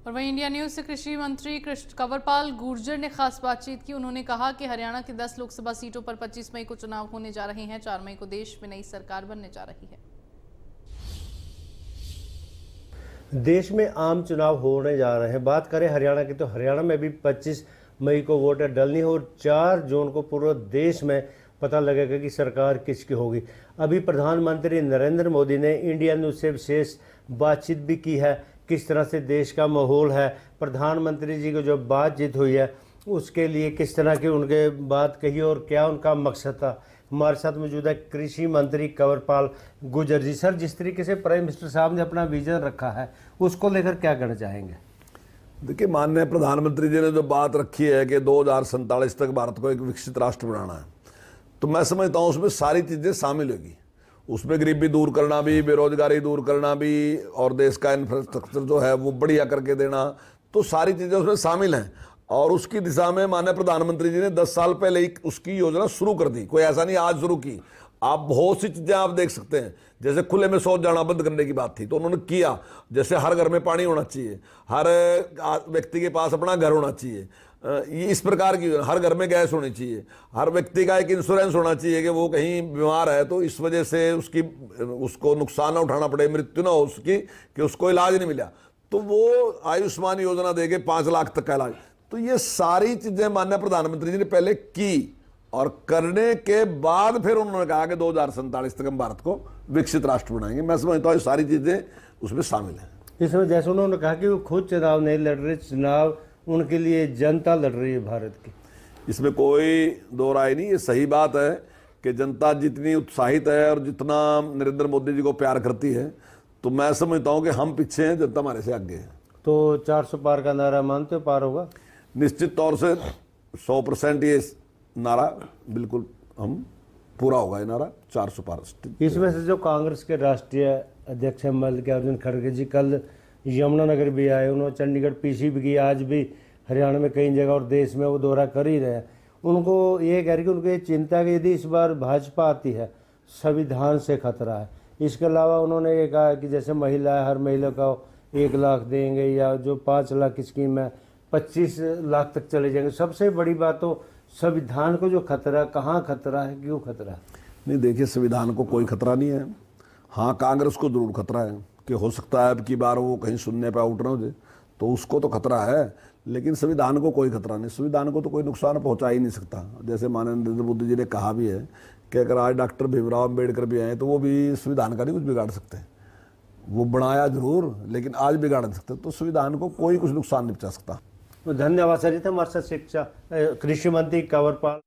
और वहीं India news से कृषि मंत्री कंवरपाल गुर्जर ने खास बातचीत की। उन्होंने कहा कि हरियाणा की 10 लोकसभा सीटों पर 25 मई को चुनाव होने जा रहे हैं। 4 मई को देश में नई सरकार बनने जा रही है। देश में आम चुनाव होने जा रहे हैं। बात करें हरियाणा की तो हरियाणा में भी 25 मई को वोट डलनी है और 4 जून को पूरे देश में पता लगेगा कि सरकार किसकी होगी। अभी प्रधानमंत्री नरेंद्र मोदी ने इंडिया न्यूज से विशेष बातचीत भी की है। किस तरह से देश का माहौल है, प्रधानमंत्री जी को जो बातचीत हुई है उसके लिए किस तरह की उनके बात कही और क्या उनका मकसद था। हमारे साथ मौजूद है कृषि मंत्री कंवरपाल गुर्जर जी। सर, जिस तरीके से प्राइम मिनिस्टर साहब ने अपना विजन रखा है उसको लेकर क्या कहना चाहेंगे? देखिए, माननीय प्रधानमंत्री जी ने जो बात रखी है कि 2047 तक भारत को एक विकसित राष्ट्र बनाना है, तो मैं समझता हूँ उसमें सारी चीज़ें शामिल होगी। उसमें गरीबी दूर करना भी, बेरोजगारी दूर करना भी और देश का इंफ्रास्ट्रक्चर जो है वो बढ़िया करके देना, तो सारी चीज़ें उसमें शामिल हैं। और उसकी दिशा में माननीय प्रधानमंत्री जी ने 10 साल पहले ही उसकी योजना शुरू कर दी। कोई ऐसा नहीं आज शुरू की। आप बहुत सी चीज़ें आप देख सकते हैं, जैसे खुले में शौच जाना बंद करने की बात थी तो उन्होंने किया। जैसे हर घर में पानी होना चाहिए, हर व्यक्ति के पास अपना घर होना चाहिए, ये इस प्रकार की, हर घर में गैस होनी चाहिए, हर व्यक्ति का एक इंश्योरेंस होना चाहिए कि वो कहीं बीमार है तो इस वजह से उसको नुकसान ना उठाना पड़े, मृत्यु ना हो उसकी, कि उसको इलाज नहीं मिला तो वो आयुष्मान योजना देके 5 लाख तक का इलाज। तो ये सारी चीजें माननीय प्रधानमंत्री जी ने पहले की और करने के बाद फिर उन्होंने कहा कि 2047 तक हम भारत को विकसित राष्ट्र बनाएंगे। मैं समझता हूँ ये सारी चीजें उसमें शामिल हैं। इसमें जैसे उन्होंने कहा कि वो खुद चुनाव नहीं लड़ रहे, चुनाव उनके लिए जनता लड़ रही है भारत की। इसमें कोई दो राय नहीं। ये सही बात है कि जनता जितनी उत्साहित है और जितना नरेंद्र मोदी जी को प्यार करती है, तो मैं समझता हूँ कि हम पीछे हैं, जनता हमारे से आगे है। तो 400 पार का नारा मानते हो पार होगा? निश्चित तौर से 100% ये नारा बिल्कुल हम पूरा होगा। ये नारा 400 पार। इसमें से जो कांग्रेस के राष्ट्रीय अध्यक्ष मल्लिकार्जुन खड़गे जी कल यमुनानगर भी आए, उन्होंने चंडीगढ़ पीसी भी की, आज भी हरियाणा में कई जगह और देश में वो दौरा कर ही रहे हैं। उनको ये कह रही कि उनको ये चिंता कि यदि इस बार भाजपा आती है संविधान से खतरा है। इसके अलावा उन्होंने ये कहा कि जैसे महिला हर महिला को 1 लाख देंगे या जो 5 लाख की स्कीम है 25 लाख तक चले जाएंगे। सबसे बड़ी बात तो संविधान को जो खतरा, कहाँ खतरा है, क्यों खतरा है? नहीं, देखिए, संविधान को कोई खतरा नहीं है। हाँ, कांग्रेस को जरूर खतरा है कि हो सकता है अब की बार वो कहीं सुनने पे आउट ना हो जाए, तो उसको तो खतरा है। लेकिन संविधान को कोई खतरा नहीं। संविधान को तो कोई नुकसान पहुंचा ही नहीं सकता। जैसे माननीय नरेंद्र मोदी जी ने कहा भी है कि अगर आज डॉक्टर भीमराव अम्बेडकर भी आए तो वो भी संविधान का नहीं कुछ बिगाड़ सकते। वो बनाया जरूर लेकिन आज बिगाड़ नहीं सकते। तो संविधान को कोई कुछ नुकसान नहीं पहुंचा सकता। धन्यवाद सर। हमारे साथ शिक्षा कृषि मंत्री कंवरपाल।